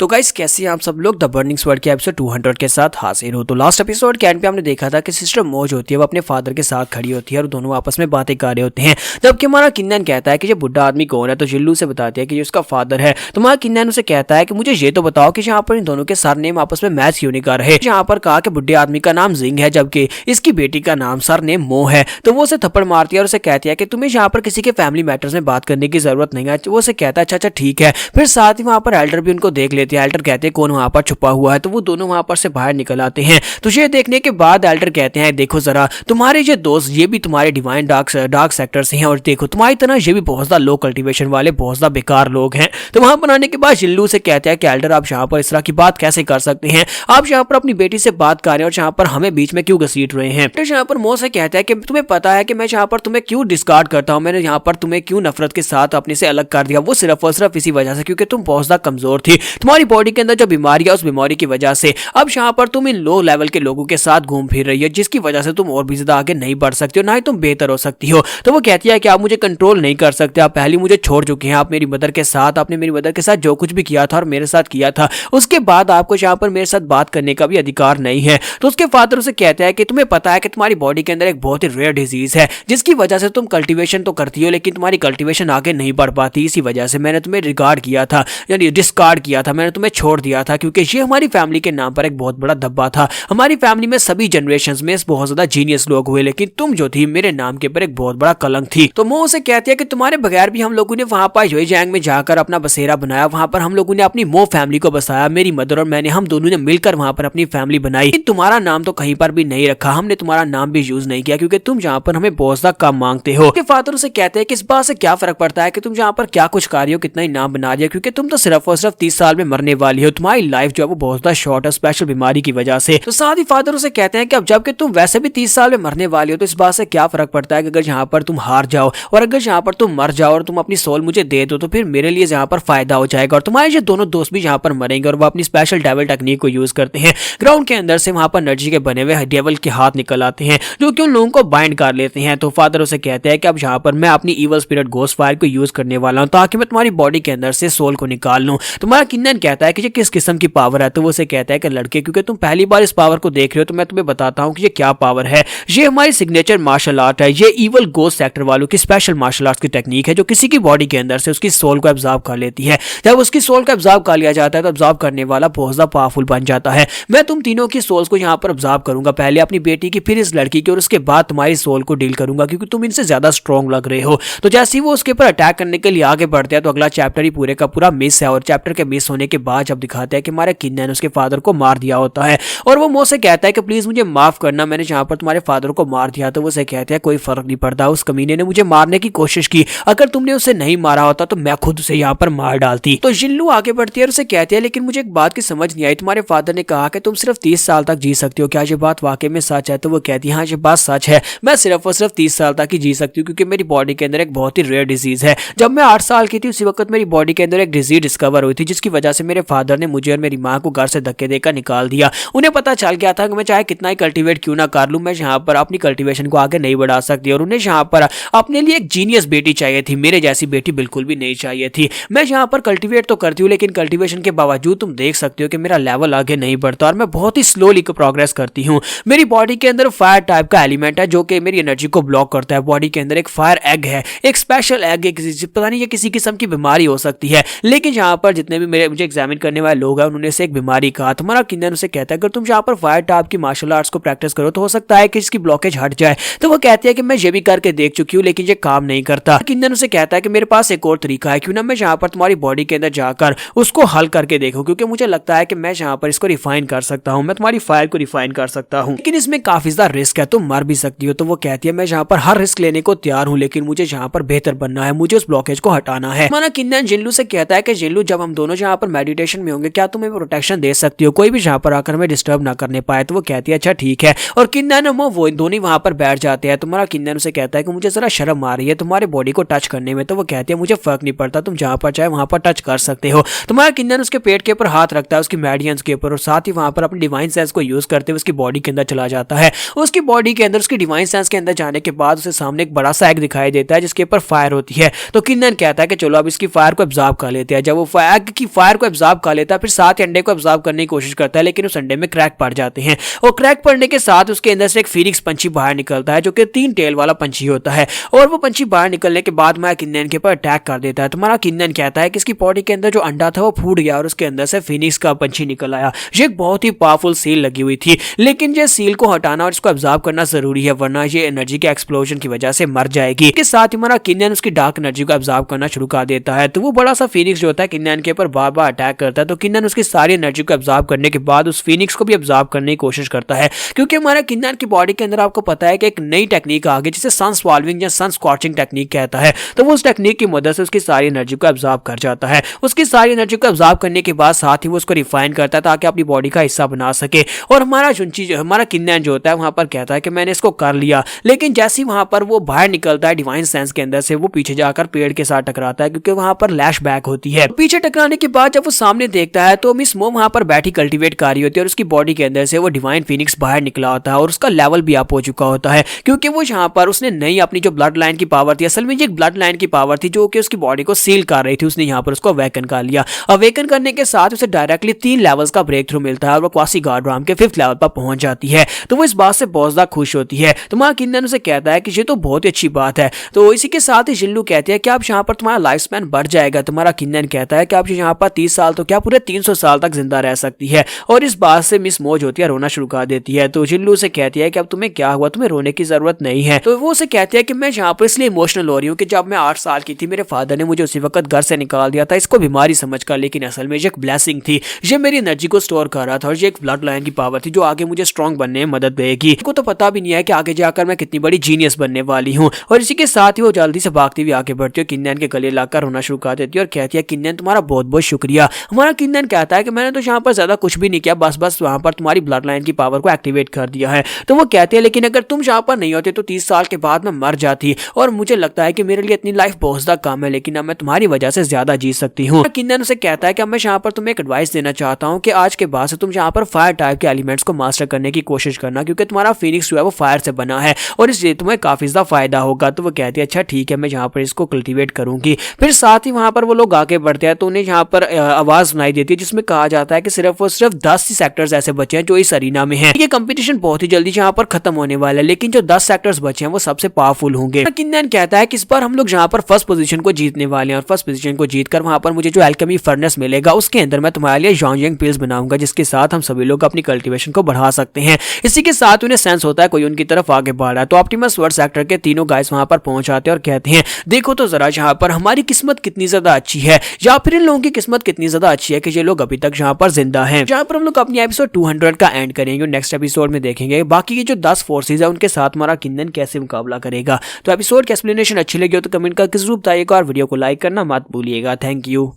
तो गाइस कैसे हैं आप सब लोग द बर्निंग स्वर्ड के एपिसोड 200 के साथ हाजिर हो। तो लास्ट एपिसोड के एंड पे हमने देखा था कि सिस्टर मौज होती है, वो अपने फादर के साथ खड़ी होती है और दोनों आपस में बातें कर रहे होते हैं। जबकि हमारा किन्नन कहता है कि ये बुढ़ा आदमी कौन है, तो जिल्लू से बताती है कि ये उसका फादर है। तो हमारा किन्नन उसे कहता है कि मुझे ये तो बताओ कि यहाँ पर इन दोनों के सरनेम आपस में मैच क्यों नहीं कर रहे। यहाँ पर कहा कि बुढ़े आदमी का नाम जिंग है जबकि इसकी बेटी का नाम सरनेम मो है। तो वो उसे थप्पड़ मारती है और उसे कहती है कि तुम्हें यहाँ पर किसी के फैमिली मैटर्स में बात करने की जरूरत नहीं है। वो उसे कहता है अच्छा ठीक है। फिर साथ ही वहाँ पर एल्डर भी उनको देख लेते हैं। एल्डर कहते हैं कौन वहाँ पर छुपा हुआ है, तो वो दोनों वहाँ पर से बाहर निकल आते हैं। तो ये देखने के बाद एल्डर कहते हैं देखो जरा तुम्हारे ये दोस्त ये भी तुम्हारे डिवाइन डार्क सेक्टर से हैं और देखो तुम्हारी तरह ये भी बहुत ज्यादा लो कल्टीवेशन वाले बहुत ज्यादा बेकार लोग हैं। तो वहां पर आने के बाद जिल्लू से कहते हैं कि एल्डर आप यहाँ पर इस तरह की बात कैसे कर सकते हैं, आप यहाँ पर अपनी बेटी से बात कर रहे हैं और यहाँ पर हमें बीच में क्यों घसीट रहे हैं। तो यहाँ पर मो से कहता है कि तुम्हें पता है कि मैं यहाँ पर तुम्हें क्यों डिस्कार्ड करता हूँ, मैंने यहाँ पर तुम्हें क्यों नफरत के साथ अपने से अलग कर दिया, वो सिर्फ और सिर्फ इसी वजह से क्योंकि तुम बहुत ज्यादा कमजोर थी। तुम्हारी बॉडी के अंदर जो बीमारी है उस बीमारी की वजह से अब यहाँ पर तुम इन लो लेवल के लोगों के साथ घूम फिर रही है, जिसकी वजह से तुम और भी ज्यादा आगे नहीं बढ़ सकती हो, ना ही तुम बेहतर हो सकती हो। तो वो कहती है कि आप मुझे कंट्रोल नहीं कर सकते, आप पहले मुझे छोड़ चुके हैं, आप मेरी मदर के साथ आपने मेरी मदर के साथ जो कुछ भी किया था और मेरे साथ किया था उसके बाद आपको यहाँ पर मेरे साथ बात करने का भी अधिकार नहीं है। तो उसके फादर उसे कहते हैं कि तुम्हें पता है कि तुम्हारी बॉडी के अंदर एक बहुत ही रेयर डिजीज है जिसकी वजह से तुम कल्टीवेशन तो करती हो लेकिन तुम्हारी कल्टीवेशन आगे नहीं बढ़ पाती, इसी वजह से मैंने तुम्हें रिगार्ड किया था यानी डिस्कार्ड किया था, मैंने तुम्हें छोड़ दिया था क्योंकि ये हमारी फैमिली के नाम पर एक बहुत बड़ा धब्बा था। हमारी फैमिली में सभी जनरेशंस में बहुत ज्यादा जीनियस लोग हुए लेकिन तुम जो थी मेरे नाम के पर एक बहुत बड़ा कलंक थी। तो मो उसे कहती है कि तुम्हारे बगैर भी हम लोगों ने वहां पर ह्वेजैंग में जाकर अपना बसेरा बनाया, वहां पर हम लोगों ने अपनी मो फैमिली को बसाया, मेरी मदर और मैंने हम दोनों ने मिलकर वहां पर अपनी फैमिली बनाई। तुम्हारा नाम तो कहीं पर भी नहीं रखा, हमने तुम्हारा नाम भी यूज नहीं किया क्योंकि तुम जहाँ पर हमें बहुत ज्यादा कम मांगते हो। फादर उसे कहते हैं कि इस बात से क्या फर्क पड़ता है कि तुम जहाँ पर क्या कुछ कार्य हो कितना ही नाम बना दिया क्योंकि तुम तो सिर्फ और सिर्फ 30 साल में मरने वाली हो, तुम्हारी लाइफ जो है वो बहुत ज्यादा शॉर्ट है स्पेशल बीमारी की वजह से। तो साथ ही फादर उसे कहते हैं कि अब जबकि तुम वैसे भी 30 साल में मरने वाली हो तो इस बात से क्या फर्क पड़ता है कि अगर यहाँ पर तुम हार जाओ और अगर यहाँ पर तुम मर जाओ और तुम अपनी सोल मुझे दे दो तो फिर मेरे लिए यहाँ पर फायदा हो जाएगा और तुम्हारे ये दोनों दोस्त भी यहाँ पर मरेंगे। और वो अपनी स्पेशल डेविल टेक्निक को यूज करते हैं, ग्राउंड के अंदर से वहां पर एनर्जी के बने हुए डेविल के हाथ निकल आते हैं जो कि उन लोगों को बाइंड कर लेते हैं। तो फादर उसे कहते हैं कि अब यहाँ पर मैं अपनी इवल स्पिरिट घोस्ट फायर को यूज करने वाला हूँ ताकि मैं तुम्हारी बॉडी के अंदर से सोल को निकाल लूं। तुम्हारा किन्नन कहता है कि ये किस किस्म की पावर है, तो वो उसे कहता है कि लड़के क्योंकि तुम पहली बार इस पावर को देख रहे हो तो मैं तुम्हें बताता हूँ कि ये क्या पावर है। ये हमारी सिग्नेचर मार्शल आर्ट है, ये इवल गोस्ट सेक्टर वालों की स्पेशल मार्शल आर्ट की टेक्निक है जो किसी की बॉडी के अंदर से उसकी सोल को एब्जॉर्ब कर लेती है। जब उसकी सोल को एब्जॉर्ब कर लिया जाता है तो एब्जॉर्ब करने वाला बहुत ज्यादा पावरफुल बन जाता है। मैं तुम तीनों की सोल्स को यहाँ पर एब्जॉर्ब करूंगा, पहले अपनी बेटी की फिर इस लड़की की और उसके बाद तुम्हारी सोल को डील करूंगा क्योंकि तुम इनसे ज्यादा स्ट्रॉन्ग लग रहे हो। तो जैसे ही वो उसके ऊपर अटैक करने के लिए आगे बढ़ते हैं तो अगला चैप्टर ही पूरे का पूरा मिस है और चैप्टर के मिस होने के बाद जब दिखाते हैं कि हमारे किन्नन उसके फादर को मार दिया होता है और वो मो से कहता है कि प्लीज मुझे माफ करना, मैंने जहां पर तुम्हारे फादर को मार दिया। तो वो से कहते हैं कोई फर्क नहीं पड़ता, उस कमीने ने मुझे मारने की कोशिश की, अगर तुमने उसे नहीं मारा होता तो मैं खुद उसे यहाँ पर मार डालती। तो जिल्लू आगे बढ़ती है और उसे कहती है लेकिन मुझे एक बात की समझ नहीं आई, तुम्हारे फादर ने कहा कि तुम सिर्फ 30 साल तक जी सकती हो, क्या ये बात वाकई में सच है? तो वो कहती है हाँ ये बात सच है, मैं सिर्फ और सिर्फ 30 साल तक ही जी सकती हूँ क्योंकि मेरी बॉडी के अंदर एक बहुत ही रेयर डिजीज है। जब मैं 8 साल की थी उसी वक्त मेरी बॉडी के अंदर एक डिजीज डिस्कवर हुई थी जिसकी वजह से मेरे फादर ने मुझे और मेरी माँ को घर से धक्के देकर निकाल दिया। उन्हें पता चल गया था कि मैं चाहे कितना ही कल्टीवेट क्यों ना कर लूं मैं यहाँ पर अपनी कल्टीवेशन को आगे नहीं बढ़ा सकती और उन्हें यहाँ पर अपने लिए एक जीनियस बेटी चाहिए थी, मेरे जैसी बेटी बिल्कुल भी नहीं चाहिए थी। मैं यहाँ पर कल्टीवेट तो करती हूँ लेकिन कल्टीवेशन के बावजूद तुम देख सकते हो कि मेरा लेवल आगे नहीं बढ़ता और मैं बहुत ही स्लोली प्रोग्रेस करती हूँ। मेरी बॉडी के अंदर फायर टाइप का एलिमेंट है जो कि मेरी एनर्जी को ब्लॉक करता है। बॉडी के अंदर एक फायर एग है, एक स्पेशल एग, पता नहीं ये किसी किस्म की बीमारी हो सकती है लेकिन यहाँ पर जितने भी मुझे एग्जामिन करने वाले लोग हैं उन्होंने से एक बीमारी कहा। तुम्हारा किन्नन उसे कहता है अगर तुम यहाँ पर फायर टाइप की मार्शल आर्ट्स को प्रैक्टिस करो तो हो सकता है कि इसकी ब्लॉकेज हट जाए। तो वो कहती है कि मैं ये भी करके देख चुकी हूँ लेकिन ये काम नहीं करता। किन्नन उसे कहता है कि मेरे पास एक और तरीका है, क्यों ना मैं यहाँ पर तुम्हारी बॉडी के अंदर जाकर उसको हल करके देखूं क्योंकि मुझे लगता है कि मैं यहाँ पर इसको रिफाइन कर सकता हूँ, मैं तुम्हारी फायर को रिफाइन कर सकता हूँ लेकिन इसमें काफी ज्यादा रिस्क है, तुम मर भी सकती हो। तो वो कहती है मैं यहाँ पर हर रिस्क लेने को तैयार हूँ लेकिन मुझे यहाँ पर बेहतर बनना है, मुझे उस ब्लॉकेज को हटाना है। माना किन्नन जिल्लू से कहता है कि जिल्लू जब हम दोनों यहाँ पर मेडिटेशन में होंगे क्या तुम हमें प्रोटेक्शन दे सकती हो, कोई भी यहाँ पर आकर हमें डिस्टर्ब ना करने पाए। तो वो कहती है अच्छा ठीक है और किन्नन वो दोनों वहां पर बैठ जाते हैं। तुम्हारा किन्नन उसे कहता है कि मुझे जरा शर्म आ रही है तुम्हारे बॉडी को टच करने में। तो वो कहती है मुझे फर्क नहीं पड़ता, तुम जहां पर चाहे वहां पर टच कर सकते हो। तुम्हारा किन्नन उसके पेट के ऊपर हाथ रखता है, उसकी मेडियंस के ऊपर, और साथ ही वहां पर अपनी डिवाइन सेंस को यूज करते हुए उसकी बॉडी के अंदर चला जाता है। उसकी बॉडी के अंदर उसकी डिवाइन सेंस के अंदर जाने के बाद उसे सामने एक बड़ा सा एग दिखाई देता है जिसके ऊपर फायर होती है। तो किन्नन कहता है कि चलो अब इसकी फायर को एब्जॉर्ब कर लेते हैं। जब वो एग की फायर को ऑब्जर्व कर लेता है, फिर 7 अंडे को ऑब्जर्व करने की कोशिश करता है, लेकिन उस अंडे में क्रैक पड़ जाते हैं और क्रैक पड़ने के साथ उसके अंदर से एक फीनिक्स पंछी बाहर निकलता है जो कि 3 टेल वाला पंछी होता है। और वो पंछी बाहर निकलने के बाद मारा किन्नन के ऊपर अटैक कर देता है। तो मारा किन्नन कहता है कि इसकी बॉडी के अंदर जो अंडा था वो फूट गया और उसके अंदर से फीनिक्स का पंछी निकल आया। ये एक बहुत ही पावरफुल सील लगी हुई थी, लेकिन ये सील को हटाना और इसको ऑब्जर्व करना जरूरी है, वरना ये एनर्जी के एक्सप्लोजन की वजह से मर जाएगी। इसके साथ ही हमारा किन्नन उसकी डार्क एनर्जी को ऑब्जर्व करना शुरू कर देता है। तो वो बड़ा सा फीनिक्स जो होता है किन्नन के ऊपर बार बार अटैक करता है। तो किन्नन उसकी सारी एनर्जी को ऑब्जर्व करने के बाद उस फीनिक्स को भी ऑब्जर्व करने की कोशिश करता है, क्योंकि हमारा किन्नन की बॉडी के अंदर आपको पता है कि एक नई टेक्निक आ गई जिसे सन स्वॉल्विंग या सन स्कॉचिंग टेक्निक कहता है। तो वो उस टेक्निक की मदद से उसकी सारी एनर्जी को ऑब्जर्व कर जाता है। उसकी सारी एनर्जी को ऑब्जर्व करने के बाद साथ ही वो उसको रिफाइन करता है ताकि अपनी बॉडी का हिस्सा बना सके। और हमारा किन्नन जो होता है वहां पर कहता है कि मैंने इसको कर लिया, लेकिन जैसे ही वहां पर वो बाहर निकलता है डिवाइन सेंस के अंदर से, वो पीछे जाकर पेड़ के साथ टकराता है, क्योंकि वहां पर लैश बैक होती है। पीछे टकराने के बाद जब वो सामने देखता है तो मिस मो वहां पर बैठी कल्टीवेट कर रही होती है और उसकी बॉडी के अंदर से वो डिवाइन फिनिक्स बाहर निकला होता है और उसका लेवल भी अप हो चुका होता है, क्योंकि वो यहाँ पर उसने नई अपनी जो ब्लड लाइन की पावर थी, असल में ये एक ब्लड लाइन की पावर थी जो कि उसकी बॉडी को सील कर रही थी, उसने यहाँ पर उसको अवेकन कर लिया। अवेकन करने के साथ उसे डायरेक्टली 3 लेवल्स का ब्रेक थ्रू मिलता है और वो क्वासी गार्ड राम के 5th लेवल पर पहुंच जाती है। तो वो इस बात से बहुत ज्यादा खुश होती है। तो मां किन्नन उसे कहता है कि ये तो बहुत ही अच्छी बात है। तो इसी के साथ ही जिल्लू कहते हैं कि अब यहाँ पर तुम्हारा लाइफ स्पैन बढ़ जाएगा। तुम्हारा किन्नन कहता है कि अब यहाँ पर 30 साल तो क्या पूरे 300 साल तक जिंदा रह सकती है। और इस बात से मिस मो जो होती है रोना शुरू कर देती है। तो जिल्लू से कहती है कि अब तुम्हें क्या हुआ, तुम्हें रोने की जरूरत नहीं है। तो वो उसे कहती है कि मैं यहाँ पर इसलिए इमोशनल हो रही हूँ कि जब मैं 8 साल की थी मेरे फादर ने मुझे उसी वक्त घर से निकाल दिया था, इसको बीमारी समझकर, लेकिन असल में ये एक ब्लेसिंग थी। ये मेरी एनर्जी को स्टोर कर रहा था और ये एक ब्लड लाइन की पावर थी जो आगे मुझे स्ट्रॉन्ग बनने में मदद देगी। इनको तो पता भी नहीं है कि आगे जाकर मैं कितनी बड़ी जीनियस बनने वाली हूँ। और इसी के साथ ही वो जल्दी से भागती हुई आगे बढ़ती है, किन्नन के गले लाकर रोना शुरू कर देती है और कहती है किन्नन तुम्हारा बहुत बहुत शुक्रिया। हमारा किन्नन कहता है कि मैंने तो यहाँ पर ज्यादा कुछ भी नहीं किया, बस वहां पर तुम्हारी ब्लड लाइन की पावर को एक्टिवेट कर दिया है। तो वो कहते हैं लेकिन अगर तुम यहाँ पर नहीं होते तो 30 साल के बाद मैं मर जाती और मुझे लगता है कि मेरे लिए इतनी लाइफ बहुत ज्यादा कम है, लेकिन अब मैं तुम्हारी वजह से ज्यादा जी सकती हूँ। किन्नन उसे कहता है कि मैं यहाँ पर तुम्हें एक एडवाइस देना चाहता हूँ कि आज के बाद से तुम यहाँ पर फायर टाइप के एलिमेंट्स को मास्टर करने की कोशिश करना, क्योंकि तुम्हारा फिनिक्स जो है वो फायर से बना है और इससे तुम्हें काफी ज्यादा फायदा होगा। तो वो कहती है अच्छा ठीक है, मैं यहाँ पर इसको कल्टीवेट करूंगी। फिर साथ ही वहां पर वो लोग आगे बढ़ते हैं तो उन्हें यहाँ पर आवाज सुनाई देती है जिसमें कहा जाता है कि सिर्फ और सिर्फ 10 ही सेक्टर्स ऐसे बचे हैं जो इस अरीना में हैं। ये कंपटीशन बहुत ही जल्दी यहाँ पर खत्म होने वाला है, लेकिन जो 10 सेक्टर्स बचे हैं वो सबसे पावरफुल होंगे। किन्नन कहता है कि इस बार हम लोग यहाँ पर फर्स्ट पोजीशन को जीतने वाले हैं और फर्स्ट पोजीशन को जीतकर वहां पर मुझे जो एल्केमी फर्नेस मिलेगा उसके अंदर मैं तुम्हारे लिए यांग पिल्स बनाऊंगा, जिसके साथ हम सभी लोग अपनी कल्टीवेशन को बढ़ा सकते हैं। इसी के साथ उन्हें सेंस होता है कोई उनकी तरफ आगे बढ़ रहा है। तो ऑप्टिमस वर्ड सेक्टर के तीनों गाइस वहां पर पहुंच आते हैं और कहते हैं देखो तो जरा यहाँ पर हमारी किस्मत कितनी ज्यादा अच्छी है, या फिर इन लोगों की किस्मत कितनी ज्यादा अच्छी है कि ये लोग अभी तक यहाँ पर जिंदा हैं। जहाँ पर हम लोग अपनी एपिसोड 200 का एंड करेंगे, नेक्स्ट एपिसोड में देखेंगे बाकी ये जो 10 फोर्सेज है उनके साथ हमारा किन्नन कैसे मुकाबला करेगा। तो एपिसोड की एक्सप्लेनेशन अच्छी लगी हो तो कमेंट करके जरूर बताइएगा और वीडियो को लाइक करना मत भूलिएगा। Thank you.